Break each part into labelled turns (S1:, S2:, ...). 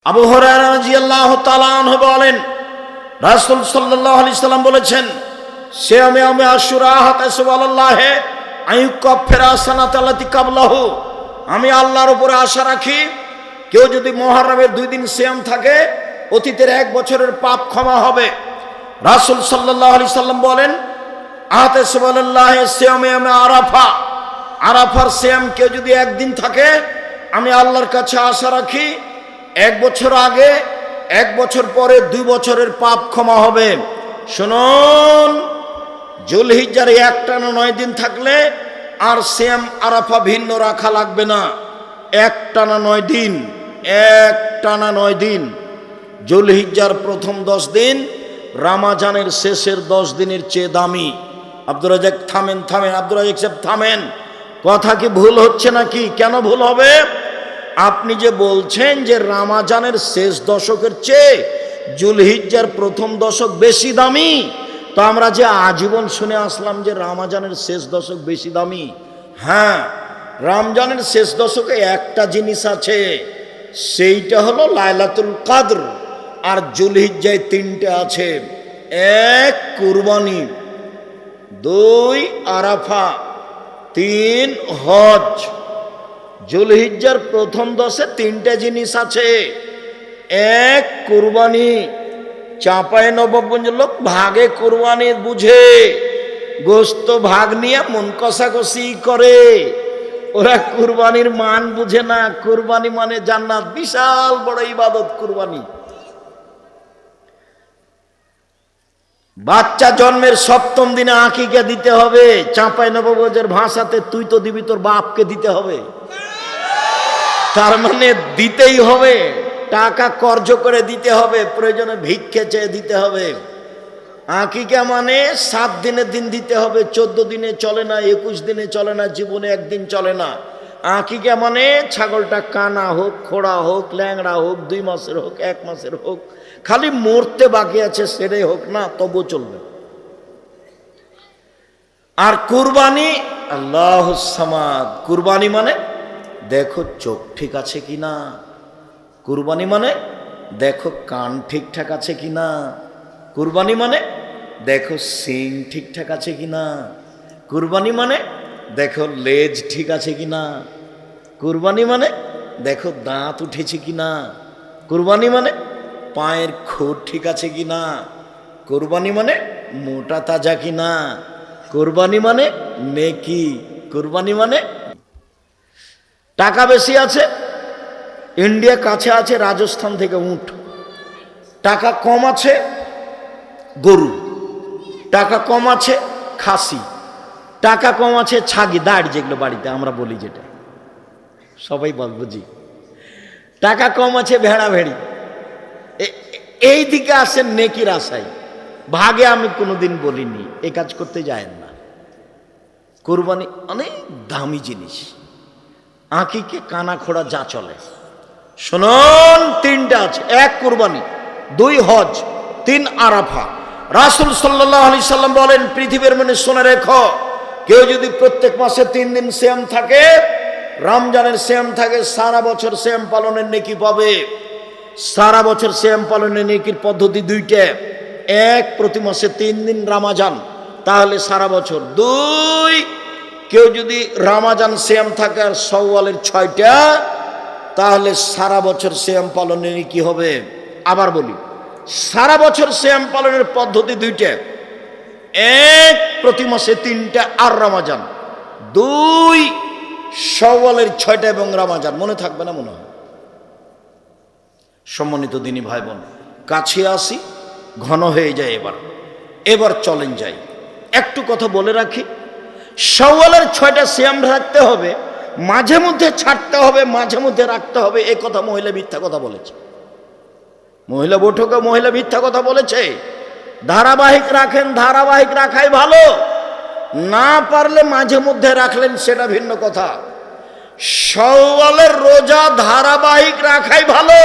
S1: আবু হুরায়রা রাদিয়াল্লাহু তাআলা আনহু বলেন, রাসূল সাল্লাল্লাহু আলাইহি সাল্লাম বলেছেন, সিয়ামে ইয়াউমে আশুরা হাতাসুবাল্লাহে আইয়ুকাফিরা সানাতাল্লাতি কাবলাহু। আমি আল্লাহর উপরে আশা রাখি, কেউ যদি মুহররমের 2 দিন সিয়াম থাকে, অতীতের 1 বছরের পাপ ক্ষমা হবে। রাসূল সাল্লাল্লাহু আলাইহি সাল্লাম বলেন, আতাসুবাল্লাহে সিয়ামে ইয়াউমে আরাফা। আরাফার সিয়াম কেউ যদি 1 দিন থাকে, আমি আল্লাহর কাছে আশা রাখি 1 বছর আগে 1 বছর পরে 2 বছরের পাপ ক্ষমা হবে। শুনুন, জুলহিজ্জার একটানা 9 দিন থাকলে আর সিয়াম আরাফা ভিন্ন রাখা লাগবে না। একটানা 9 দিন, একটানা 9 দিন। জুলহিজ্জার প্রথম 10 দিন রমজানের শেষের 10 দিনের চেয়ে দামি। আব্দুর রাজ্জাক থামেন, আব্দুর রাজ্জাক সাহেব থামেন। কথা কি ভুল হচ্ছে নাকি? কেন ভুল হবে? আপনি যে বলছেন যে রমজানের শেষ দশকের চেয়ে জুলহিজ্জার প্রথম দশক বেশি দামি, তো আমরা যে আজীবন শুনে আসলাম যে রমজানের শেষ দশক বেশি দামি। হ্যাঁ, রমজানের শেষ দশকে একটা জিনিস আছে, সেইটা হলো লাইলাতুল কদর। আর জুলহিজ্জায় 3টে আছে, 1 কুরবানি, 2 আরাফা, 3 হজ। জুলহিজ্জার প্রথম 10-এ 3টে জিনিস আছে। 1 কুরবানি। চাঁপাইনবাবগঞ্জ লোক ভাগে কুরবানি বুঝে, গোস্ত ভাগ নিয়ে মন কষাকষি করে। ওরা কুরবানির মান বুঝে না। কুরবানি মানে জান্নাত, বিশাল বড় ইবাদত কুরবানি। বাচ্চা জন্মের 7ম দিনে আকিকা দিতে হবে। চাঁপাইনবাবগঞ্জের ভাষাতে তুই তো দিবি, তোর বাপকে দিতে হবে। তার মানে দিতেই হবে, টাকা কর্জ করে দিতে হবে, প্রয়োজনে ভিক্ষে চেয়ে দিতে হবে। আকিকা মানে 7 দিনের দিন দিতে হবে, 14 দিনে চলে না, 21 দিনে চলে না, জীবনে 1 দিন চলে না। আকিকা মানে ছাগলটা কানা হোক, খোড়া হোক, ল্যাংড়া হোক, 2 মাসের হোক, 1 মাসের হোক, খালি মরতে বাকি আছে সেটাই হোক না, তবু চলবে। আর কুরবানি, আল্লাহুস সামাদ। কুরবানি মানে দেখো চোখ ঠিক আছে কিনা। কুরবানি মানে দেখো কান ঠিকঠাক আছে কিনা। কুরবানি মানে দেখো সিং ঠিকঠাক আছে কিনা। কুরবানি মানে দেখো লেজ ঠিক আছে কিনা। কুরবানি মানে দেখো দাঁত উঠেছে কিনা। কুরবানি মানে পায়ের খুর ঠিক আছে কিনা। কুরবানি মানে মোটা তাজা কিনা। কুরবানি মানে নেকি। কুরবানি মানে টাকা বেশি আছে, ইন্ডিয়া কাছে আছে, রাজস্থান থেকে উট। টাকা কম আছে, গরু। টাকা কম আছে, খাসি। টাকা কম আছে, ছাগি, দাঁড়, যেগুলো বাড়িতে আমরা বলি, যেটা সবাই বুঝি। টাকা কম আছে, ভেড়া ভেড়ি। এই দিকে আসেন নেকির আশায়। ভাগে আমি কোনোদিন বলিনি, এ কাজ করতে যায়েন না। কুরবানি অনেক দামি জিনিস। আঁকিকে কানা খোড়া যা চলে। শুনুন, 3টা আছে, 1 কুরবানি, 2 হজ, 3 আরাফা। রাসূল সাল্লাল্লাহু আলাইহি সাল্লাম বলেন, পৃথিবীর মনে শুনে রেখো, কেউ যদি প্রত্যেক মাসে 3 দিন সিয়াম থাকে, রমজানের সিয়াম থাকে, সারা বছর সিয়াম পালনের নেকি পাবে। সারা বছর সিয়াম পালনের নেকির পদ্ধতি 2টা। 1, প্রতি মাসে 3 দিন রমজান, তাহলে সারা বছর। 2, কেউ যদি রমজান সিয়াম থাকে আর শাওয়ালের 6টা, তাহলে সারা বছর সিয়াম পালনের কি হবে। আবার বলি, সারা বছর সিয়াম পালনের পদ্ধতি 2টা। 1, প্রতি মাসে 3টা আর রমজান। 2, শাওয়ালের 6টা এবং রমজান। মনে থাকবে না মনে হয়? সম্মানিত দিনী ভাই বোন, কাছে আসি, ঘন হয়ে যায়। এবার চলেন যাই। একটু কথা বলে রাখি, শাওয়ালের 6টা সিয়াম রাখতে হবে, মাঝে মধ্যে ছাড়তে হবে, মাঝে মধ্যে রাখতে হবে। এ কথা মহিলা মিথ্যা কথা বলেছে। মহিলা বৈঠকে মহিলা মিথ্যা কথা বলেছে। ধারাবাহিক রাখেন, ধারাবাহিক রাখাই ভালো। না পারলে মাঝে মধ্যে রাখলেন, সেটা ভিন্ন কথা। শাওয়ালের রোজা ধারাবাহিক রাখাই ভালো।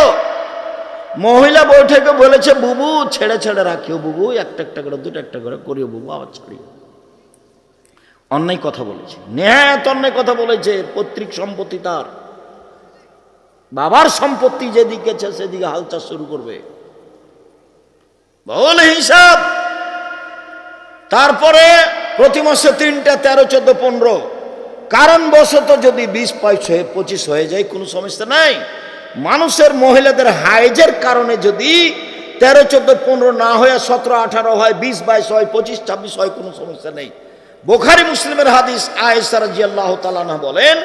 S1: মহিলা বৈঠকে বলেছে, বুবু ছেড়ে ছেড়ে রাখিও, বুবু একটা করে, 2টা করে করিও, বুবু আবার ছাড়িও। অন্যায় কথা বলেছে, নেহাত অন্যায় কথা বলেছে। পৈতৃক সম্পত্তি তার, বাবার সম্পত্তি যেদিকে আছে সেদিকে হাল চাষ শুরু করবে, বহুল হিসাব। তারপরে প্রতি মাসে 3টা 13, 14, 15 কারণবশত যদি 20, 25 হয়ে যায় কোনো সমস্যা নাই। মানুষের মহিলাদের হাইজের কারণে যদি 13, 14, 15 না হয়ে 17, 18 হয়, 20, 22 হয়, 25, 26 হয়, কোনো সমস্যা নেই। বুখারী মুসলিমের হাদিস, আয়েশা রাদিয়াল্লাহু তাআলা আনহা বলেন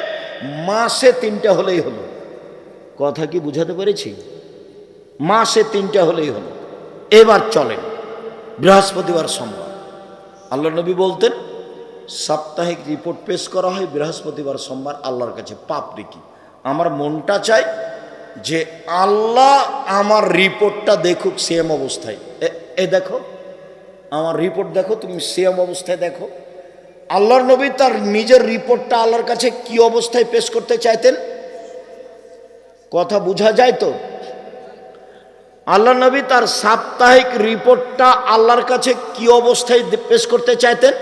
S1: মাসে 3টা হলেই হলো। কথা কি বুঝাতে পেরেছি? মাসে 3টা হলেই হলো। এবার চলেন বৃহস্পতিবার সোমবার। আল্লাহ নবী বলতেন সাপ্তাহিক রিপোর্ট পেশ করা হয় বৃহস্পতিবার সোমবার আল্লাহর কাছে পাপ দেখি। আমার মনটা চাই যে আল্লাহ আমার রিপোর্টটা দেখুক সেম অবস্থায়। এ দেখো আমার রিপোর্ট দেখো, তুমি সেম অবস্থায় দেখো। আল্লাহর নবী তার নিজের রিপোর্টটা আল্লাহর কাছে কি অবস্থায় পেশ করতে চাইতেন? কথা বোঝা যায় তো? আল্লাহ নবী তার সাপ্তাহিক রিপোর্টটা আল্লাহর কাছে কি অবস্থায় পেশ করতে চাইতেন?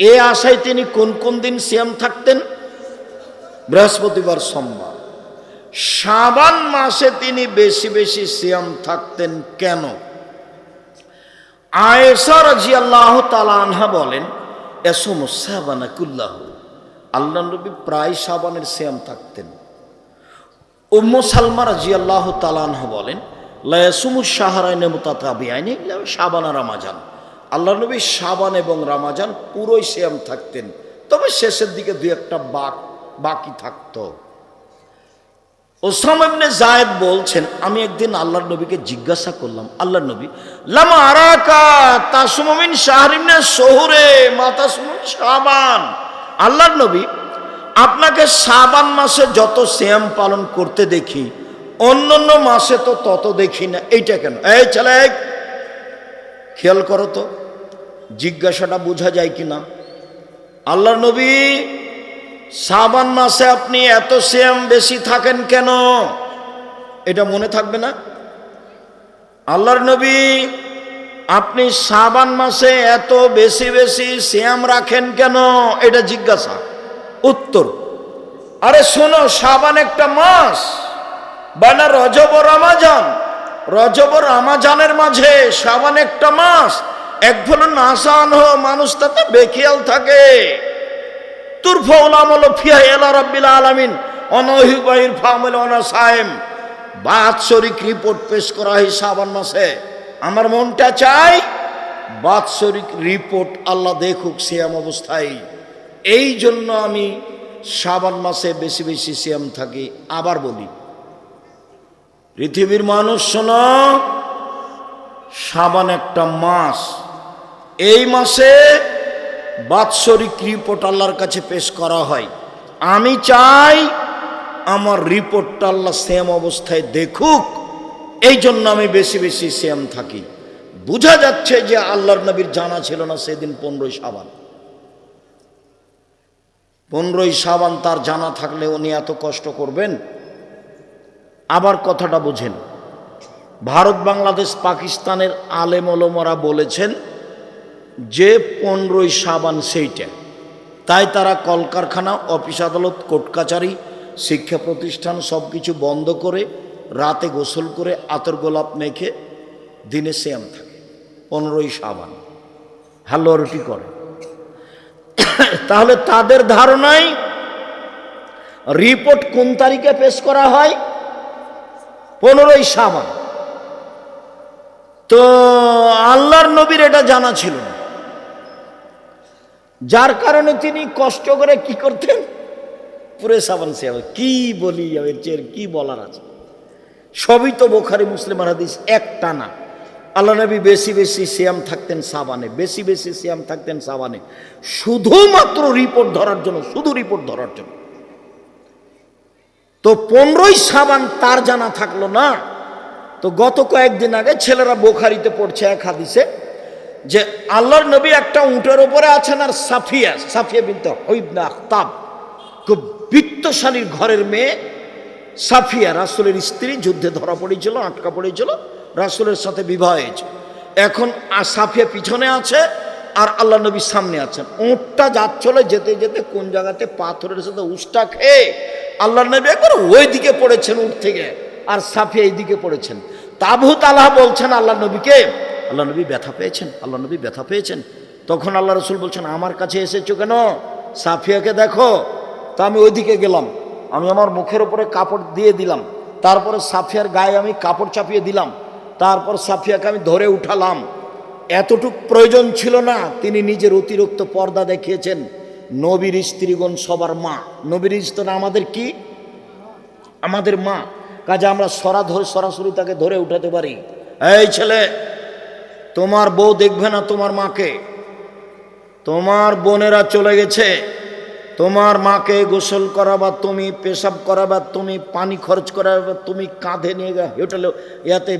S1: এ আশায় তিনি কোন কোন দিন সিয়াম থাকতেন? বৃহস্পতিবার সোমবার। শাবান মাসে তিনি বেশি বেশি সিয়াম থাকতেন কেন? আয়েশা রাদিয়াল্লাহু তাআলা আনহা বলেন ইয়াসুমু শাবানা কুল্লাহু, আল্লাহ নবী প্রায় শাবানের সিয়াম থাকতেন। উম্মু সালমা রাদিয়াল্লাহু তাআলা আনহা বলেন লা ইয়াসুমু শাহরাইনি মুতাতাবিআইনি ইল্লা শাবান আর রমাজান, আল্লাহ নবী শাবান এবং রমাজান পুরোই সিয়াম থাকতেন, তবে শেষের দিকে 2-1টা বাকি থাকতো। ওসামা ইবনে যায়েদ বলছেন আমি একদিন আল্লাহর নবীকে জিজ্ঞাসা করলাম, আল্লাহর নবী লামা আরাকা তাসুমু মিন শাহরিন শুহুরে মা তাসুমু শাবান, আল্লাহর নবী আপনাকে শাবান মাসে যত সিয়াম পালন করতে দেখি অন্যান্য মাসে তো তত দেখি না, এইটা কেন? এই ছেলে খেয়াল করো তো, জিজ্ঞাসাটা বোঝা যায় কিনা। আল্লাহর নবী শাবান মাসে আপনি এত সিয়াম বেশি থাকেন কেন? এটা মনে থাকবে না? আল্লাহর নবী আপনি শাবান মাসে এত বেশি বেশি সিয়াম রাখেন কেন? এটা জিজ্ঞাসা। উত্তর, আরে শোনো, শাবান একটা মাস, বানা রজব ও রমাজান, রজব ও রমাজানের মাঝে শাবান একটা মাস। এক ফলন আসান হো মানুষ তাতে বেখিয়াল থাকে। তুরফাউল আমল ফিহা ইলা রাব্বিল আলামিন অনহিবাইর ফামিল অনা সায়েম, বাৎসরিক রিপোর্ট পেশ করা হয় শাবান মাসে। আমার মনটা চাই বাৎসরিক রিপোর্ট আল্লাহ দেখুক সিয়াম অবস্থায়, এই জন্য আমি শাবান মাসে বেশি বেশি সিয়াম থাকি। আবার বলি পৃথিবীর মানুষ শোনো, শাবান একটা মাস, এই মাসে বাৎসরিক রিপোর্ট আল্লাহর কাছে পেশ করা হয়। আমি চাই আমার রিপোর্টটা আল্লাহ সেম অবস্থায় দেখুক, এই জন্য আমি বেশি বেশি সিয়াম থাকি। বোঝা যাচ্ছে যে আল্লাহর নবীর জানা ছিল না সেদিন 15ই শাবান। 15ই শাবান তার জানা থাকলে উনি এত কষ্ট করবেন? আবার কথাটা বুঝেন, ভারত, বাংলাদেশ, পাকিস্তানের আলেম ওলামারা বলেছেন যে 15ই শাবান সেইটা, তাই তারা কলকারখানা, অফিস আদালত, কোর্ট কাচারি, শিক্ষা প্রতিষ্ঠান সব কিছু বন্ধ করে রাতে গোসল করে আতর গোলাপ মেখে দিনে সিয়াম থাকে 15ই শাবান, হালুয়া রুটি করে। তাহলে তাদের ধারণায় রিপোর্ট কোন তারিখে পেশ করা হয়? 15ই শাবান। তো আল্লাহর নবীর এটা জানা ছিল না, যার কারণে তিনি কষ্ট করে কি করতেন? পুরে শাবান সিয়াম। কি বলি, এর চেয়ে কি বলার আছে? সবই তো বুখারী মুসলিমের হাদিস, একটা না। আল্লাহ নবী বেশি বেশি সিয়াম থাকতেন শাবানে, বেশি বেশি সিয়াম থাকতেন শাবানে, শুধুমাত্র রিপোর্ট ধরার জন্য, শুধু রিপোর্ট ধরার জন্য। তো 15ই শাবান তার জানা থাকলো না। তো গত কয়েকদিন আগে ছেলেরা বুখারীতে পড়ছে এক হাদিসে যে আল্লাহর নবী একটা উটের উপরে আছেন, আর সাফিয়া বিনতে হুয়াই ইবনে আখতাব, খুব বিত্তশালীর ঘরের মেয়ে সাফিয়া, রাসূলের স্ত্রী, যুদ্ধে ধরা পড়েছিল, আটকা পড়েছিল, রাসূলের সাথে বিবাহ হয়েছে। এখন সাফিয়া পিছনে আছে আর আল্লাহ নবী সামনে আছেন। উটটা যাচ্ছিল, যেতে যেতে কোন জায়গাতে পাথরের সাথে উষ্টা খেয়ে আল্লাহর নবী একবার ওই দিকে পড়েছেন উঠ থেকে, আর সাফিয়া এই দিকে পড়েছেন। আবু তালহা বলছেন আল্লাহ নবীকে, আল্লাহ নবী ব্যথা পেয়েছেন, আল্লাহ নবী ব্যথা পেয়েছেন। তখন আল্লাহ রসুল বলছেন, আমার কাছে এসেছো কেন? সাফিয়াকে দেখো। তা আমি ওইদিকে গেলাম, আমি আমার মুখের উপরে কাপড় দিয়ে দিলাম, তারপরে সাফিয়ার গায়ে আমি কাপড় চাপিয়ে দিলাম, তারপর সাফিয়াকে আমি ধরে উঠালাম। এতটুক প্রয়োজন ছিল না, তিনি নিজের অতিরিক্ত পর্দা দেখিয়েছেন। নবীর স্ত্রীগণ সবার মা, নবীর স্ত্রী আমাদের কি? আমাদের মা। কাজে আমরা সরাসরি তাকে ধরে উঠাতে পারি। এই ছেলে, তোমার বউ দেখবে না তোমার মাকে, তোমার বোনেরা চলে গেছে, তোমার মাকে গোসল করাবা তুমি, পেশাব করাবা তুমি, পানি খরচ করাবা তুমি, কাঁধে নিয়ে হোটেলে ইয়াতে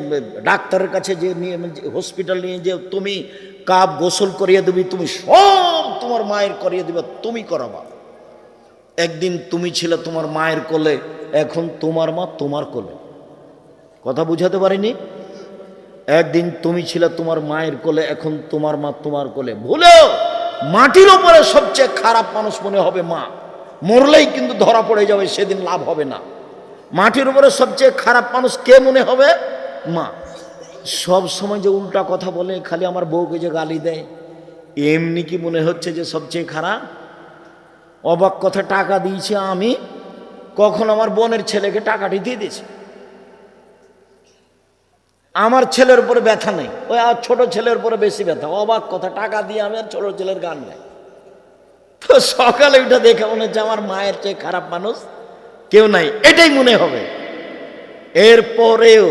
S1: ডাক্তারের কাছে যে নিয়ে হসপিটাল নিয়ে যে তুমি, কাপ গোসল করিয়ে দিবি তুমি, সব তোমার মায়ের করিয়ে দিবা, তুমি করাবা। একদিন তুমি ছিলে তোমার মায়ের কোলে, এখন তোমার মা তোমার কোলে। কথা বুঝাতে পারিনি? একদিন তুমি ছিলে তোমার মায়ের কোলে, এখন তোমার মা তোমার কোলে। ভুলেও মাটির উপরে সবচেয়ে খারাপ মানুষ মনে হবে মা, মরলেই কিন্তু ধরা পড়ে যাবে, সেদিন লাভ হবে না। মাটির উপরে সবচেয়ে খারাপ মানুষ কে মনে হবে? মা। সব সময় যে উল্টা কথা বলে, খালি আমার বউকে যে গালি দেয়, এমনি কি মনে হচ্ছে যে সবচেয়ে খারাপ? অবাক কথা, টাকা দিয়েছি আমি, কখন আমার বোনের ছেলেকে টাকাটি দিয়ে দিয়েছি। আমার ছেলের উপরে ব্যথা নেই, ওই আর ছোট ছেলের উপরে বেশি ব্যথা। অবাক কথা, টাকা দিয়ে আমি আর ছোট ছেলের গান নেই। তো সকালে উঠে দেখে মনে হচ্ছে আমার মায়ের চেয়ে খারাপ মানুষ কেউ নাই, এটাই মনে হবে। এরপরেও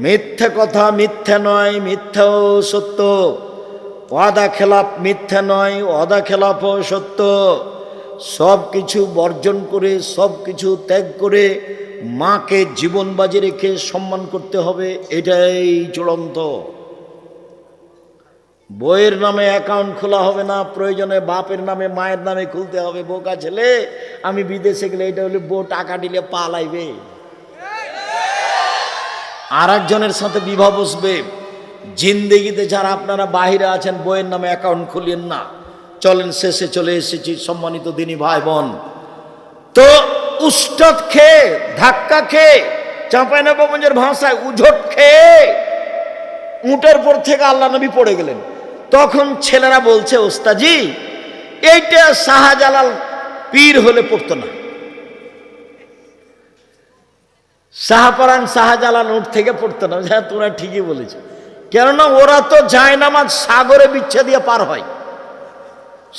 S1: মিথ্যা কথা মিথ্যা নয়, মিথ্যাও সত্য। ওয়াদা খেলাপ মিথ্যা নয়, ওয়াদা খেলাপও সত্য। সব কিছু বর্জন করে, সব কিছু ত্যাগ করে মাকে জীবন বাজি রেখে সম্মান করতে হবে, এটাই চূড়ান্ত। বইয়ের নামে অ্যাকাউন্ট খোলা হবে না, প্রয়োজনে বাপের নামে মায়ের নামে খুলতে হবে। বোকা ছেলে, আমি বিদেশে গেলে এটা হলে বউ টাকা দিলে পালাইবে, আর একজনের সাথে বিবাহ বসবে। জিন্দেগিতে যারা আপনারা বাহিরে আছেন, বইয়ের নামে অ্যাকাউন্ট খুলিয়েন না। চলেন, শেষে চলে এসেছি সম্মানিত দিনী ভাই বোন। তো উস্তাদ খেয়ে, ধাক্কা খেয়ে, চাঁপাইনবাবগঞ্জের ভাষায় উঝট খেয়ে উটের পর থেকে আল্লাহ নবী পড়ে গেলেন। তখন ছেলেরা বলছে, ওস্তাজি এইটা শাহজালাল পীর হলে পড়তো না। শাহপরান শাহজালাল উঠ থেকে পড়তো না। হ্যাঁ, তোমরা ঠিকই বলেছ, কেননা ওরা তো জায়নামাজ সাগরে বিচ্ছা দিয়ে পার হয়,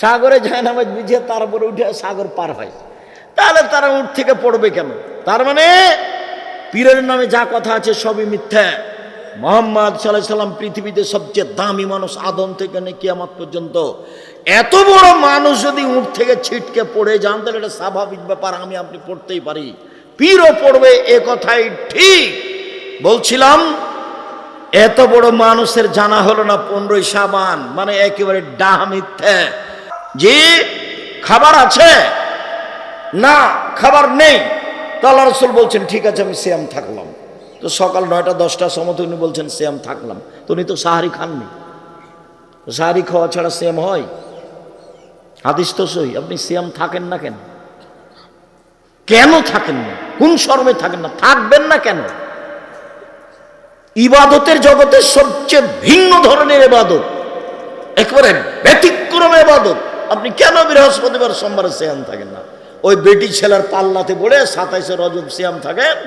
S1: সাগরে জায়নামাজ বিছিয়ে তারপরে উঠে সাগর পার হয়, তাহলে তারা উঠ থেকে পড়বে কেন? তার মানে পীরের নামে যা কথা আছে সবই মিথ্যা। মুহাম্মদ সাল্লাল্লাহু আলাইহি সাল্লাম পৃথিবীতে সবচেয়ে দামি মানুষ, আদম থেকে নিয়ে কিয়ামত পর্যন্ত। এত বড় মানুষ যদি উঠ থেকে ছিটকে পড়ে যান, তাহলে এটা স্বাভাবিক ব্যাপার, আমি আপনি পড়তেই পারি, পীরও পড়বে, এ কথাই ঠিক। বলছিলাম, এত বড় মানুষের জানা হলো না 15ই শাবান, মানে একেবারে ডাহ মিথ্যা। যে খাবার আছে না, খাবার নেই, তো আল্লাহ রাসূল বলছেন ঠিক আছে আমি সিয়াম থাকলাম। তো সকাল 9টা 10টার সময় উনি বলছেন সিয়াম থাকলাম, তো উনি তো সাহারি খাননি। সাহারি খাওয়া ছাড়া সিয়াম হয়? হাদিস তো সহি। আপনি সিয়াম থাকেন না কেন? কেন থাকেন না? কোন শর্মে থাকেন না? থাকবেন না কেন? ইবাদতের জগতের সবচেয়ে ভিন্ন ধরনের ইবাদত, একেবারে ব্যতিক্রম ইবাদত, আপনি কেন বৃহস্পতিবার সোমবারে সিয়াম থাকেন না? ওই বেটি ছেলের পাল্লাতে পড়ে 27শে রজব সিয়াম থাকেন।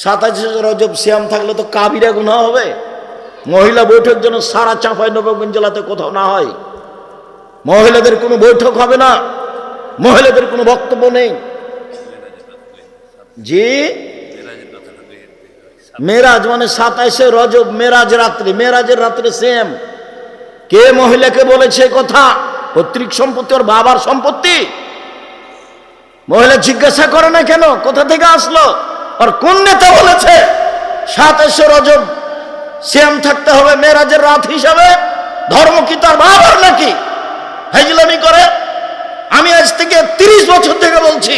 S1: 27শে রজব সিয়াম থাকলে তো কাবিরা গুনাহ হবে। মহিলা বৈঠক যেন সারা চাঁপাইনবাবগঞ্জ জেলাতে কোথাও না হয়। মহিলাদের কোনো বৈঠক হবে না, মহিলাদের কোনো বক্তব্য নেই। জি, মেরাজ মানে 27শে রজব, মেরাজ রাত্রি, মেরাজের রাত্রে সেম। কে মহিলাকে বলেছে কথা? পৈতৃক সম্পত্তি ওর বাবার সম্পত্তি। মহিলা জিজ্ঞাসা করে না কেন কোথা থেকে আসলো, আর কোন নেতা বলেছে 27শে রজব সিয়াম থাকতে হবে মেরাজের রাত হিসাবে? ধর্ম কি তার বাবার নাকি? হাইজলামি করে। আমি আজ থেকে 30 বছর থেকে বলছি,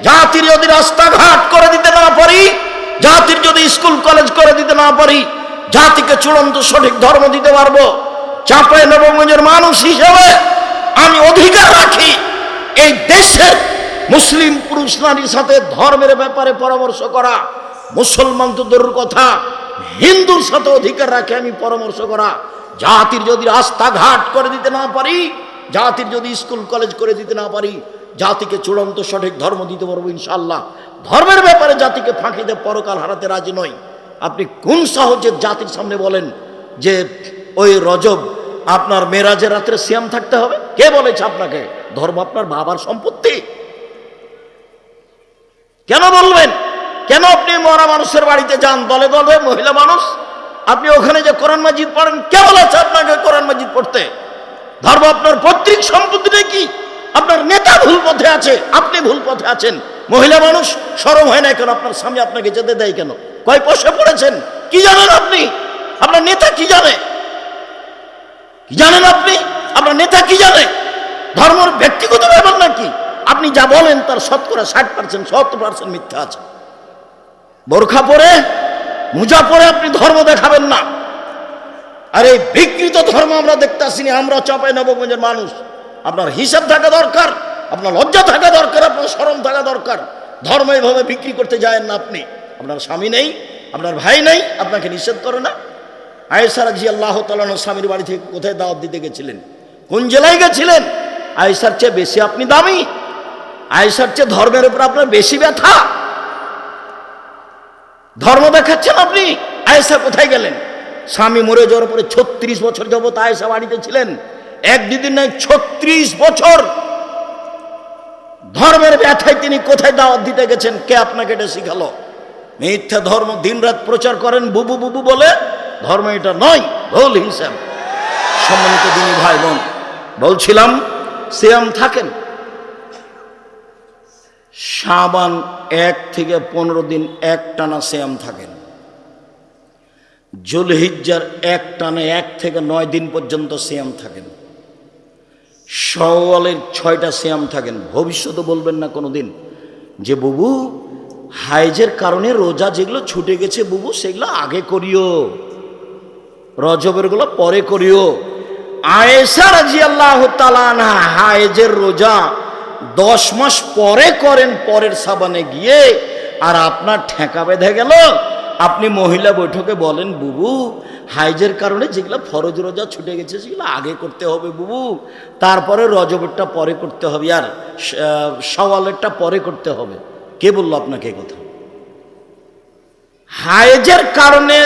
S1: জাতির যদি রাস্তাঘাট করে দিতে না পারি, জাতির যদি স্কুল কলেজ করে দিতে না পারি, জাতিকে চূড়ান্ত সঠিক ধর্ম দিতে পারবো, চাঁপাইনবাবগঞ্জের মানুষ হিসেবে আমি অধিকার রাখি এই দেশের মুসলিম পুরুষ নারীর সাথে ধর্মের ব্যাপারে পরামর্শ করা, মুসলমান তো দূরের কথা হিন্দুর সাথে অধিকার রাখে আমি পরামর্শ করা। জাতির যদি রাস্তাঘাট করে দিতে না পারি, জাতির যদি স্কুল কলেজ করে দিতে না পারি, জাতিকে চূড়ান্ত সঠিক ধর্ম দিতে পারবো ইনশাআল্লাহ। ধর্মের ব্যাপারে জাতিকে ফাঁকি দিয়ে পরকাল হারাতে রাজি নই। আপনি কোন সাহসে জাতির সামনে বলেন যে ওই রজব আপনার মেরাজের রাত্রে সিয়াম থাকতে হবে? কে বলেছে আপনাকে? ধর্ম আপনার বাবার সম্পত্তি, কেন বলবেন? কেন আপনি মরা মানুষের বাড়িতে যান দলে দলে, মহিলা মানুষ, আপনি ওখানে যে কোরআন মাজিদ পড়েন, কে বলেছে আপনাকে কোরআন মাজিদ পড়তে? ধর্ম আপনার পৈতৃক সম্পত্তি নাকি? আপনার নেতা ভুল পথে আছে, আপনি ভুল পথে আছেন। মহিলা মানুষ, শরম হয় না কেন? আপনার স্বামী আপনাকে যেতে দেয় কেন? কয় পয়সা পড়েছেন? কি জানেন আপনি? আপনার নেতা কি জানে? কি জানেন আপনি? আপনার নেতা কি জানে? ধর্মের ব্যক্তিগত ব্যাপার নাকি? আপনি যা বলেন তার শতকরা 60%, 70% মিথ্যা আছে। বোরখা পরে, মুজা পরে আপনি ধর্ম দেখাবেন না। আর এই বিকৃত ধর্ম আমরা দেখতে আসিনি। আমরা চাঁপাইনবাবগঞ্জের মানুষ। আপনার হিসাব থাকা দরকার, আপনার লজ্জা থাকা দরকার, আপনার শরম থাকা দরকার। ধর্ম এইভাবে বিক্রি করতে যায় না আপনি। আপনার স্বামী নেই, আপনার ভাই নেই, আপনাকে নিষেধ করে না। আয়েশা রাদিয়াল্লাহু তাআলা স্বামীর বাড়ি থেকে কোথায় দাওয়াত দিতে গেছিলেন? কোন জেলায় গেছিলেন? আয়েশার চেয়ে বেশি আপনি দামি, আয়েশার চেয়ে ধর্মের উপর আপনার বেশি ব্যথা। ধর্ম দেখাচ্ছেন আপনি। আয়েশা কোথায় গেলেন? স্বামী মরে যাওয়ার পরে 36 বছর যাবত আয়েশা বাড়িতে ছিলেন। এক দুদিন নয়, 36 বছর ধর্মের ব্যথায় তিনি কোথায় দাওয়াত দিতে গেছেন? কে আপনাকে এটা শিখালো? মিথ্যা ধর্ম দিনরাত প্রচার করেন বুবু বুবু বলে। ধর্ম এটা নয়, ভুল হিসাব। সম্মানিত দিনী ভাই বোন, বলছিলাম সিয়াম থাকেন। শাবান 1 থেকে 15 দিন এক টানা সিয়াম থাকেন। জুলহিজ্জার এক টানা 1 থেকে 9 দিন পর্যন্ত সিয়াম থাকেন। শাওয়ালের 6টা সিয়াম থাকেন। ভবিষ্যতে বলবেন না কোনোদিন যে বুবু হাইজের কারণে রোজা যেগুলো ছুটে গেছে বুবু সেগুলো আগে করিও, রজবের গুলো পরে করিও। আয়েশা রাদিয়াল্লাহু তাআলা আনহা হাইজের রোজা 10 মাস পরে করেন, পরের সাবানে গিয়ে। আর আপনার ঠেকা বেঁধে গেল, আপনি মহিলা বৈঠকে বলেন বুবু হাইজের কারণে যেগুলো ফরজ রোজা ছুটে গেছে সেগুলো আগে করতে হবে বুবু, তারপরে রজবেরটা পরে করতে হবে, আর শাওয়ালেরটা পরে করতে হবে। কে বললো আপনাকে এই কথা? হাইজের কারণে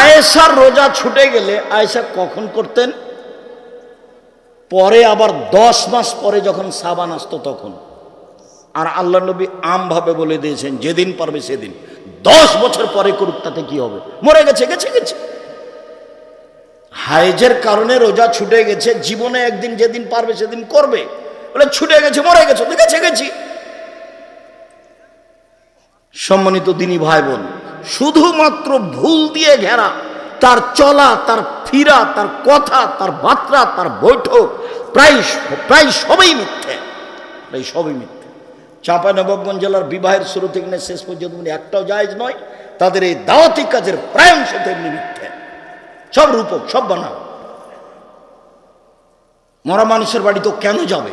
S1: আয়েশার রোজা ছুটে গেলে আয়েশা কখন করতেন? পরে, আবার 10 মাস পরে যখন সাবান আসতো তখন। আর আল্লাহ নবী আমভাবে বলে দিয়েছেন যেদিন পারবে সেদিন। 10 বছর পরে করুক, তাতে কি হবে? মরে গেছে, গেছে গেছে। হাইজের কারণে রোজা ছুটে গেছে, জীবনে একদিন যেদিন পারবে সেদিন করবে। বলে ছুটে গেছে, মরে গেছে, তো গেছে গেছি। সম্মানিত দিনী ভাই বোন, শুধুমাত্র ভুল দিয়ে ঘেরা তার চলা, তার ফিরা, তার কথা, তার বার্তা, তার বৈঠক প্রায় সবই মিথ্যে, প্রায় সবই মিথ্যে। চাঁপাইনবাবগঞ্জ জেলার বিবাহের শুরু থেকে শেষ পর্যন্ত একটাও জায়েজ নয়। তাদের এই দাওয়াতি কাজের প্রায় অংশ তেমনি মিথ্যে, সব রূপক, সব বানাও। মরা মানুষের বাড়ি তো কেন যাবে?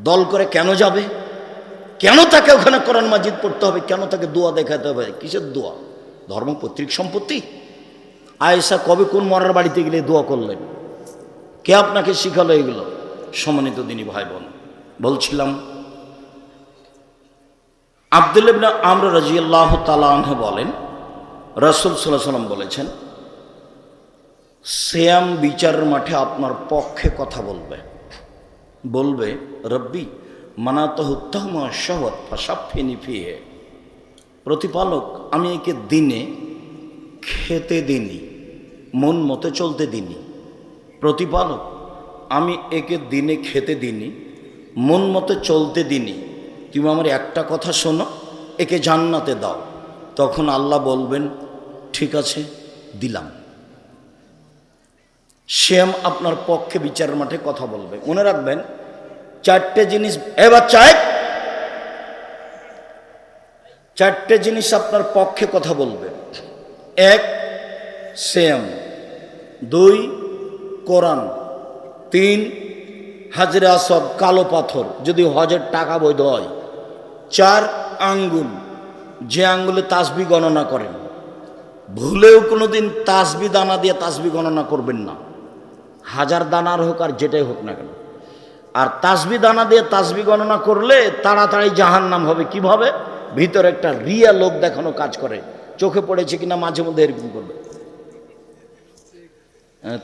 S1: দল করে কেন যাবে? কেন তাকে ওখানে কোরআন মাজিদ পড়তে হবে? কেন তাকে দোয়া দেখাতে হবে? কিসের দোয়া? ধর্ম পৈতৃক সম্পত্তি? আয়েশা কবে কোন মরার বাড়িতে গেলে দোয়া করলেন? কে আপনাকে শিখালো এগুলো? সম্মানিত দিনী ভাই বোন, বলছিলাম আব্দুল্লাহ ইবনে আমর রাদিয়াল্লাহু তাআলা আনহু বলেন, রাসূল সাল্লাল্লাহু আলাইহি ওয়াসাল্লাম বলেছেন সিয়াম বিচারের মাঠে আপনার পক্ষে কথা বলবে রব্বি মানাতাহু তাহমা শাহওয়াত ফাশাফিনি ফিহি। প্রতিপালক, আমি একে দিনে খেতে দিনি, মন মতো চলতে দিনি। প্রতিপালক, আমি একে দিনে খেতে দিনি, মন মতো চলতে দিনি। তুমি আমার একটা কথা শোনো, একে জান্নাতে দাও। তখন আল্লাহ বলবেন ঠিক আছে, দিলাম। সিয়াম আপনার পক্ষে বিচারের মাঠে কথা বলবে। মনে রাখবেন 4টে জিনিস, এবার 4টে জিনিস আপনার পক্ষে কথা বলবে। 1 সিয়াম, 2 কোরআন, 3 হাজরে আসওয়াদ কালো পাথর যদি হজের টাকা বৈধ হয়। 4 আঙ্গুল, যে আঙ্গুলে তাসবিহ গণনা করেন, ভুলেও কোনোদিন তাসবিহ দানা দিয়ে তাসবিহ গণনা করবেন না, 1000 দানার হোক আর যেটাই হোক না কেন। আর তাসবিহ দানা দিয়ে তাসবিহ গণনা করলে তাড়াতাড়ি জাহান্নাম হবে। কিভাবে? ভিতরে একটা রিয়া লোক দেখানো কাজ করে, চোখে পড়েছে কিনা মাঝে মধ্যে এরকম করবে,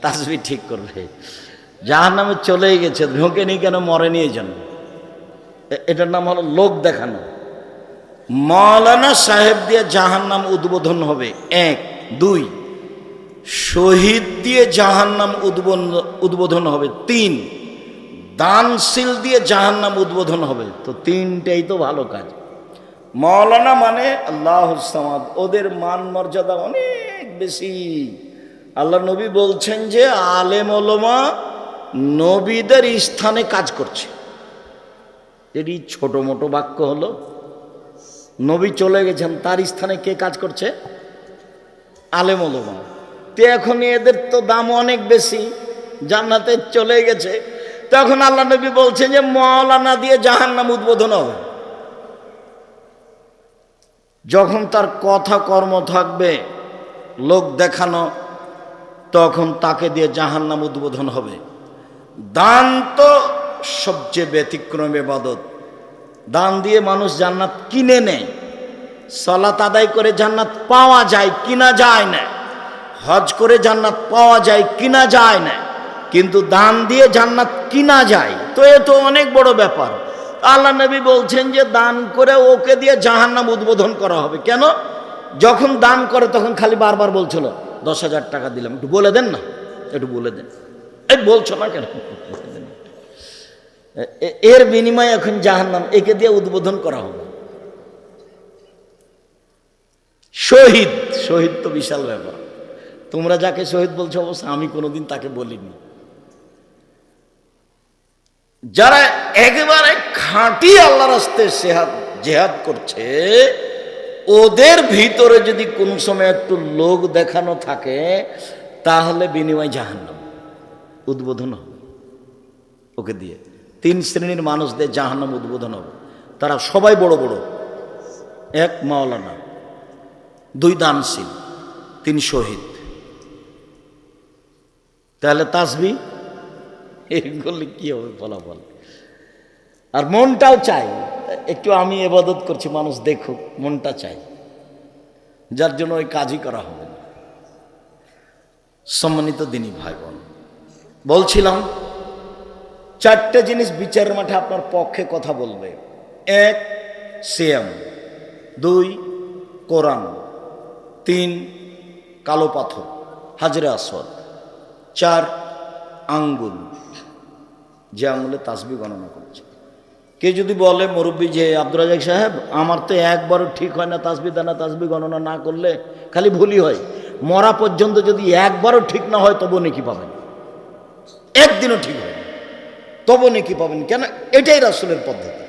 S1: তাসবিহ ঠিক করবে, জাহান্নামে চলেই গেছে, ঢোকেনি কেন, মরেনি এই জন্য। এটার নাম হলো লোক দেখানো। মাওলানা সাহেব দিয়ে জাহান্নাম উদ্বোধন হবে 1, 2, শহীদ দিয়ে জাহান্নাম উদ্বোধন হবে 3, দানশীল দিয়ে জাহান্নাম উদ্বোধন হবে। তো 3টাই তো ভালো কাজ। মাওলানা মানে আল্লাহুস সামাদ, ওদের মান মর্যাদা অনেক বেশি। আল্লাহ নবী বলছেন যে আলেম ওলামা নবীদের স্থানে কাজ করছে। এটি ছোট মোটো বাক্য হলো, নবী চলে গেছেন, তার স্থানে কে কাজ করছে? আলেম ওলামা। তো এখন এদের তো দাম অনেক বেশি, জান্নাতে চলে গেছে। তখন আল্লাহ নবী বলছেন যে মাওলানা দিয়ে জাহান্নাম উদ্বোধন হবে। যখন তার কথা কর্ম থাকবে লোক দেখানো, তখন তাকে দিয়ে জাহান্নাম উদ্বোধন হবে। দান তো সবচেয়ে ব্যতিক্রম ইবাদত। দান দিয়ে মানুষ জান্নাত কিনে নেয়। সালাত আদায় করে জান্নাত পাওয়া যায়, কিনা যায় না। হজ করে জান্নাত পাওয়া যায়, কিনা যায় না। কিন্তু দান দিয়ে জান্নাত কিনা যায়, তো এ তো অনেক বড় ব্যাপার। আল্লাহ নবী বলছেন যে দান করে ওকে দিয়ে জাহান্নাম উদ্বোধন করা হবে। কেন? যখন দান করে তখন খালি বারবার বলছিল 10,000 টাকা দিলাম, একটু বলে দেন না, একটু বলে দেন। এই বলছো না কেন? এর বিনিময়ে এখন জাহান্নাম, একে দিয়ে উদ্বোধন করা হবে। শহীদ, শহীদ তো বিশাল ব্যাপার। তোমরা যাকে শহীদ বলছো অবশ্য আমি কোনোদিন তাকে বলিনি। যারা একেবারে খাঁটি আল্লাহ রাস্তায় জেহাদ করছে, ওদের ভিতরে যদি কোন সময় একটু লোক দেখানো থাকে, তাহলে বিনিময় জাহান্নাম উদ্বোধন হবে ওকে দিয়ে। 3 শ্রেণীর মানুষদের জাহান্নাম উদ্বোধন হবে। তারা সবাই বড় বড়। 1 মাওলানা, 2 দানশীল, 3 শহীদ। তাহলে তাসবিহ এগুলি কি হবে ফলাফল? আর মনটাও চাই একটু আমি ইবাদত করছি, মানুষ দেখুক, মনটা চাই, যার জন্য ওই কাজই করা হবে না। সম্মানিত দিনী ভাই বোন, বলছিলাম 4টে জিনিস বিচারের মাঠে আপনার পক্ষে কথা বলবে। 1 সিয়াম, 2 কোরআন, 3 কালো পাথর হাজরে আসওয়াদ, 4 আঙ্গুল, যে আঙ্গুলে তাসবিহ গণনা করছে। কে যদি বলে মুরব্বী যে আব্দুর রাজাক সাহেব আমার তো একবারও ঠিক হয় না তাসবিহ দানা তাসবিহ গণনা না করলে, খালি ভুলই হয়, মরা পর্যন্ত যদি একবারও ঠিক না হয় তবু নেকি পাবেন, একদিনও ঠিক হয় তবু নেকি পাবেন। কেন? এটাই রাসূলের পদ্ধতি।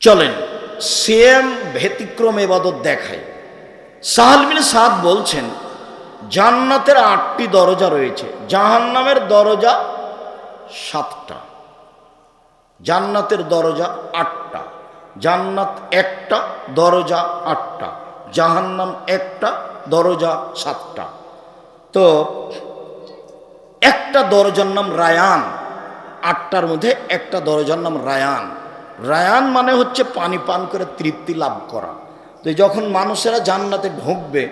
S1: চলেন সিয়াম ব্যতিক্রম ইবাদত দেখায়। সাহাল বিন সাদ বলছেন জান্নাতের 8টি দরজা রয়েছে, জাহান্নামের দরজা 7টা। জান্নাতের দরজা 8টা, জান্নাত একটা, দরজা 8টা, জাহান্নাম একটা, দরজা 7টা। তো একটা দরজার নাম রায়ান, 8টার মধ্যে একটা দরজার নাম রায়ান। রায়ান মানে হচ্ছে পানি পান করে তৃপ্তি লাভ করা। তো যখন মানুষেরা জান্নাতে ঢুকবে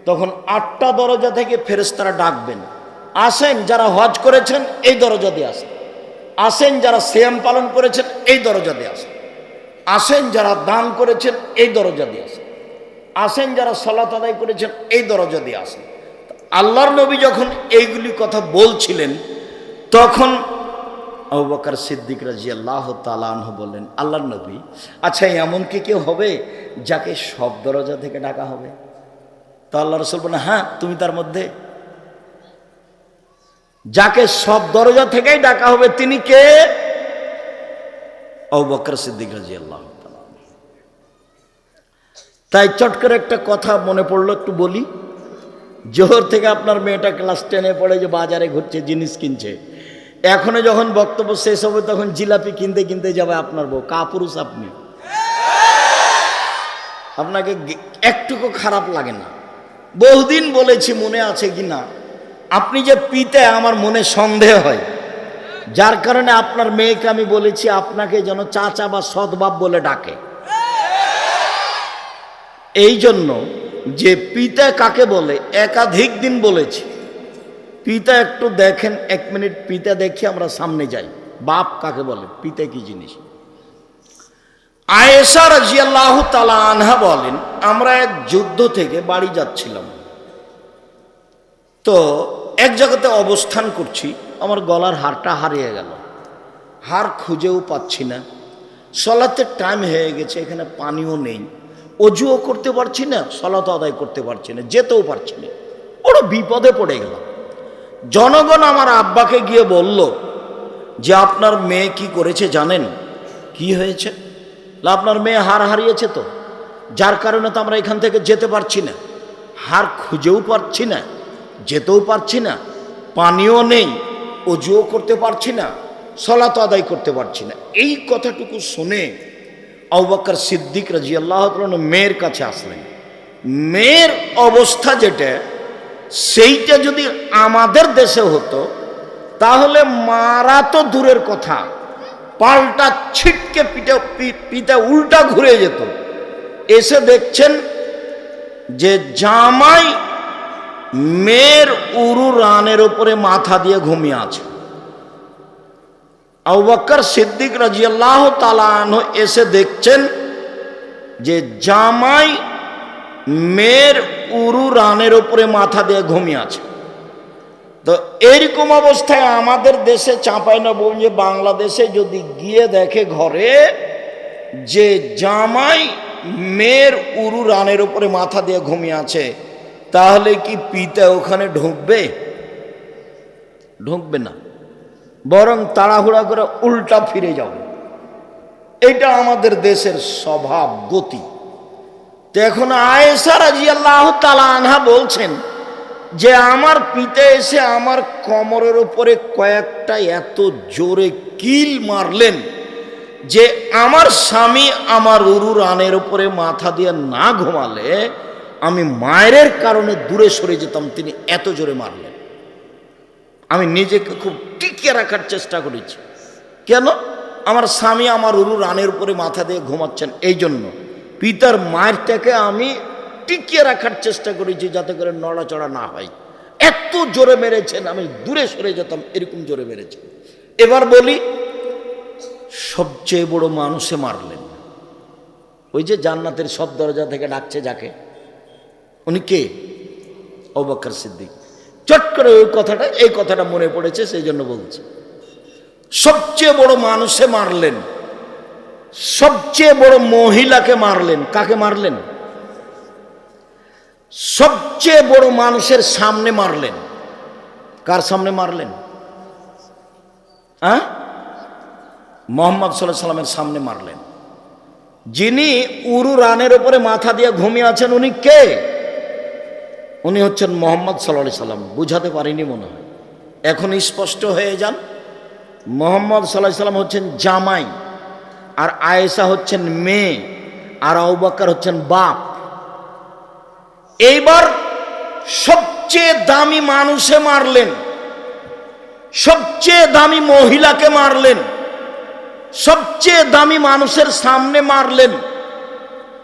S1: তখন 8টা দরজা থেকে ফেরেশতারা ডাকবেন, আসেন যারা হজ করেছেন এই দরজা দিয়ে আসেন, আসেন যারা সিয়াম পালন করেছেন এই দরজা দিয়ে আসেন, আসেন যারা দান করেছেন এই দরজা দিয়ে আসেন, আসেন যারা সালাত আদায় করেছেন এই দরজা দিয়ে আসেন। আল্লাহর নবী যখন এইগুলি কথা বলছিলেন তখন আবু বকর সিদ্দিক রাদিয়াল্লাহু তাআলা আনহু বললেন, আল্লাহর নবী, আচ্ছা এমন কি কেউ হবে যাকে সব দরজা থেকে ডাকা হবে? তো আল্লাহ রাসূল বলেন, হ্যাঁ তুমি তার মধ্যে। যাকে সব দরজা থেকেই ডাকা হবে তিনি কে? আবু বকর সিদ্দিক রাদিয়াল্লাহু তাআলা। তাই চট করে একটা কথা মনে পড়লো, একটু বলি। জোহর থেকে আপনার মেয়েটা ক্লাস 10-এ পড়ে, যে বাজারে ঘুরছে, জিনিস কিনছে। এখনো যখন বক্তব্য শেষ হবে তখন জিলাপি কিনতে কিনতে যাবে আপনার বউ। কাপুরুষ আপনি, আপনাকে একটুকু খারাপ লাগে না? বহুদিন বলেছি, মনে আছে কি না, আপনি যে পিতা, আমার মনে সন্দেহ হয়, যার কারণে আপনার মেয়েকে আমি বলেছি আপনাকে যেন চাচা বা সৎবাপ বলে ডাকে। এই জন্য যে পিতা কাকে বলে একাধিক দিন বলেছি। পিতা একটু দেখেন, 1 মিনিট পিতা দেখি, আমরা সামনে যাই। বাপ কাকে বলে, পিতা কি জিনিস। আয়েশা রাদিয়াল্লাহু তাআলা আনহা বলেন, আমরা এক যুদ্ধ থেকে বাড়ি যাচ্ছিলাম, তো এক জায়গাতে অবস্থান করছি, আমার গলার হারটা হারিয়ে গেল। হার খুঁজেও পাচ্ছি না, সলাতের টাইম হয়ে গেছে, এখানে পানিও নেই, অজুও করতে পারছি না, সলাত আদায় করতে পারছি না, যেতেও পারছি না, বড় বিপদে পড়ে গেলাম। জনগণ আমার আব্বাকে গিয়ে বলল যে আপনার মেয়ে কি করেছে জানেন? কি হয়েছে? আপনার মেয়ে হার হারিয়েছে, তো যার কারণে তো আমরা এখান থেকে যেতে পারছি না, হার খুঁজেও পারছি না, যেতেও পারছি না, পানিও নেই, অজুও করতে পারছি না, সলাত আদায় করতে পারছি না। এই কথাটুকু শুনে আবু বকর সিদ্দিক রাদিয়াল্লাহু তাআলা মেয়ের কাছে আসলেন। মেয়ের অবস্থা যেটা, সেইটা যদি আমাদের দেশে হতো তাহলে মারা তো দূরের কথা, পাল্টা ছিটকে পিঠে উল্টা ঘুরে যেত। এসে দেখছেন যে জামাই মেয়ের উরু রানের উপরে মাথা দিয়ে ঘুমিয়ে আছে। আবু বকর সিদ্দিক রাদিয়াল্লাহু তাআলা আনহু এসে দেখছেন যে জামাই মেয়ের উরু রানের উপরে মাথা দিয়ে ঘুমিয়ে আছে। তো এইরকম অবস্থায় আমাদের দেশে চাঁপাইনবাবগঞ্জ, বাংলাদেশে যদি গিয়ে দেখে ঘরে যে জামাই মেয়ের উরু রানের উপরে মাথা দিয়ে ঘুমিয়ে আছে, তাহলে কি পিতা ওখানে ঢুকবে? ঢুকবে না, বরং তাড়াহুড়া করে উল্টা ফিরে যাবে। এটা আমাদের দেশের স্বভাব, গতি। তো এখন আয়েশা রাদিয়াল্লাহু তাআলা আনহা বলছেন যে আমার পিতা এসে আমার কোমরের উপরে কয়েকটা এত জোরে কিল মারলেন যে আমার স্বামী আমার উরু রানের উপরে মাথা দিয়ে না ঘুমালে আমি মায়ের কারণে দূরে সরে যেতাম, তিনি এত জোরে মারলেন। আমি নিজেকে খুব টিকিয়ে রাখার চেষ্টা করেছি। কেন? আমার স্বামী আমার উরু রানের উপরে মাথা দিয়ে ঘুমাচ্ছেন, এই জন্য পিতার মায়েরটাকে আমি টিকিয়ে রাখার চেষ্টা করেছি যাতে করে নড়াচড়া না হয়। এত জোরে মেরেছেন আমি দূরে সরে যেতাম, এরকম জোরে মেরেছেন। এবার বলি, সবচেয়ে বড় মানুষে মারলেন, ওই যে জান্নাতের সব দরজা থেকে ডাকছে যাকে, উনি কে? আবু বকর সিদ্দিক। চট করে ওই কথাটা, এই কথাটা মনে পড়েছে, সেই জন্য বলছি। সবচেয়ে বড় মানুষে মারলেন, সবচেয়ে বড় মহিলাকে মারলেন। কাকে মারলেন? সবচেয়ে বড় মানুষের সামনে মারলেন। কার সামনে মারলেন? মুহাম্মদ সাল্লাল্লাহু আলাইহি সাল্লামের সামনে মারলেন। যিনি উরু রানের উপরে মাথা দিয়ে ঘুমিয়ে আছেন, উনি কে? উনি হচ্ছেন মুহাম্মদ সাল্লাল্লাহু আলাইহি সাল্লাম। বুঝাতে পারিনি মনে হয়, এখন স্পষ্ট হয়ে যান। মুহাম্মদ সাল্লাল্লাহু আলাইহি সাল্লাম হচ্ছেন জামাই, আর আয়েশা হচ্ছেন মেয়ে, আর আবু বকর হচ্ছেন বাপ। এইবার সবচেয়ে দামি মানুষে মারলেন, সবচেয়ে দামি মহিলাকে মারলেন, সবচেয়ে দামি মানুষের সামনে মারলেন,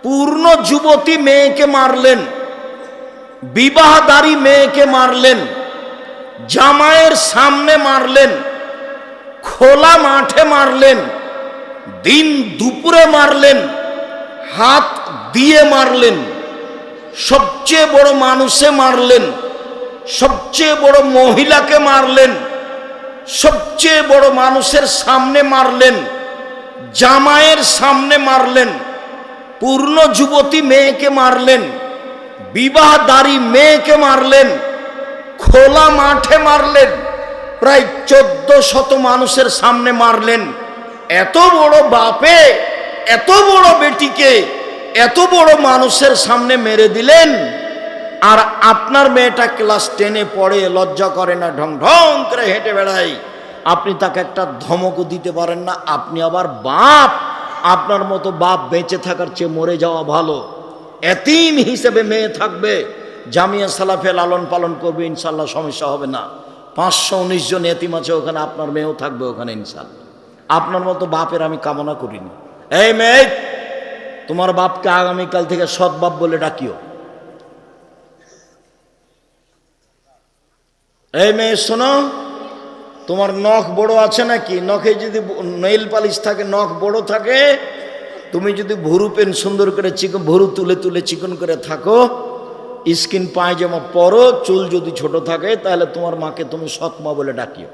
S1: পূর্ণ যুবতী মেয়েকে মারলেন, বিবাহদারী মেয়েকে মারলেন, জামাইয়ের সামনে মারলেন, খোলা মাঠে মারলেন, দিন দুপুরে মারলেন, হাত দিয়ে মারলেন। সবচেয়ে বড় মানুষে মারলেন, সবচেয়ে বড় মহিলাকে মারলেন, সবচেয়ে বড় মানুষের সামনে মারলেন, জামাইয়ের সামনে মারলেন, পূর্ণ যুবতী মেয়েকে মারলেন, বিবাহদারী মেয়েকে মারলেন, খোলা মাঠে মারলেন, প্রায় 1400 মানুষের সামনে মারলেন। এত বড় বাপে এত বড় বেটিকে এত বড় মানুষের সামনে মেরে দিলেন, আর আপনার মেয়েটা ক্লাস 10-এ পড়ে, লজ্জা করে না, ঢং ঢং করে হেঁটে বেড়ায়, আপনি তাকে একটা ধমকও দিতে পারেন না। আপনি আবার বাপ, আপনার মতো বাপ বেঁচে থাকার চেয়ে মরে যাওয়া ভালো। এতিম হিসেবে মেয়ে থাকবে, জামিয়া সালাফে লালন পালন করবে, ইনশাল্লাহ সমস্যা হবে না। 519 জন এতিম আছে ওখানে, আপনার মেয়েও থাকবে ওখানে ইনশাল্লাহ। আপনার মতো বাপের আমি কামনা করিনি। এই মেয়ে, তোমার বাপকে আগামীকাল থেকে সৎ বাপ বলে ডাকিও। এই মেয়ে শোনো, তোমার নখ বড় আছে নাকি? নখে যদি নেইল পালিশ থাকে, নখ বড় থাকে, তুমি যদি ভুরু পেন সুন্দর করে চিকন, ভুরু তুলে তুলে চিকন করে থাকো, স্কিন পায়জামা পরো, চুল যদি ছোট থাকে, তাহলে তোমার মাকে তুমি সৎ মা বলে ডাকিও।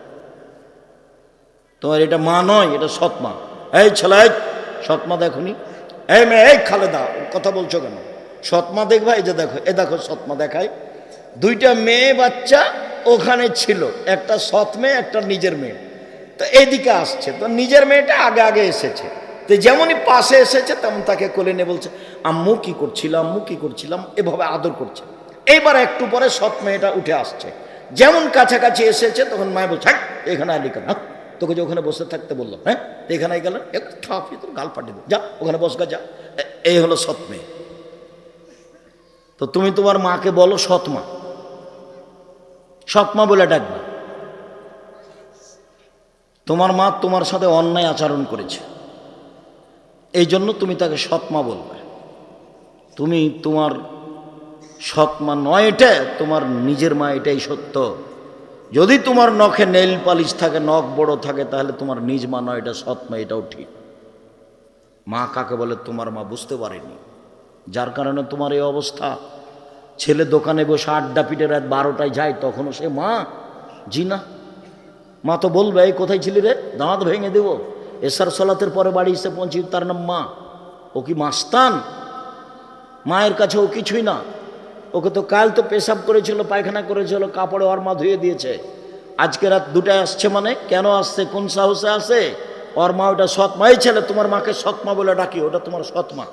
S1: তোমার এটা মা নয়, এটা সৎ মা। এই ছেলে, সৎ মা দেখুনি? এই মেয়ে, এই খালেদা, কথা বলছো কেন? সৎ মা দেখবা? এই যে দেখো, এ দেখো সৎ মা দেখায়। দুইটা মেয়ে বাচ্চা ওখানে ছিল, একটা সৎ মেয়ে, একটা নিজের মেয়ে। তো এইদিকে আসছে, তো নিজের মেয়েটা আগে আগে এসেছে। তো যেমনই পাশে এসেছে তেমন তাকে কোলে নিয়ে বলছে, আম্মু কি করছিলাম, আম্মু কি করছিলাম, এভাবে আদর করছে। এইবার একটু পরে সৎ মেয়েটা উঠে আসছে, যেমন কাছাকাছি এসেছে তখন মায় বলছে, হ্যাঁ এখানে আলি কেন, তোকে যে ওখানে বসে থাকতে বললো, হ্যাঁ এখানে গেল, একটু থাপিয়ে তোর গাল পাঠিয়ে দেবো, যা ওখানে বসগা যা। এই হলো সৎ মেয়ে। তো তুমি তোমার মাকে বলো সৎ মা, সৎ মা বলে ডাকবে। তোমার মা তোমার সাথে অন্যায় আচরণ করেছে, এই জন্য তুমি তাকে সৎ মা বলবে। তুমি তোমার সৎ মা নয়, এটা তোমার নিজের মা, এটাই সত্য। যদি তোমার নখে নেইল পালিশ থাকে, নখ বড় থাকে, তাহলে তোমার নিজ মা নয়, এটা সৎ মা, এটাও ঠিক। মা কাকে বলে তোমার মা বুঝতে পারেনি, যার কারণে তোমার এই অবস্থা। ছেলে দোকানে বসে আড্ডা পিটে রাত 12টায় যায়, তখনও সে মা? জি না। মা তো বলবে, এই কোথায় ছিলি রে, দাঁত ভেঙে দেবো। এসার সলাতের পরে বাড়ি এসে পৌঁছি, তার নাম মা? ও কি মাস্তান? মায়ের কাছে ও কিছুই না। ওকে তো কাল তো পেশাব করেছিল, পায়খানা করেছিল, কাপড়ে ওর মা ধুয়ে দিয়েছে। আজকে রাত 2টায় আসছে, মানে কেন আসছে, কোন সাহসে আসে? ওর মা ওটা সৎ মা। এই ছেলে, তোমার মাকে সৎ মা বলে ডাকি, ওটা তোমার সৎ মা।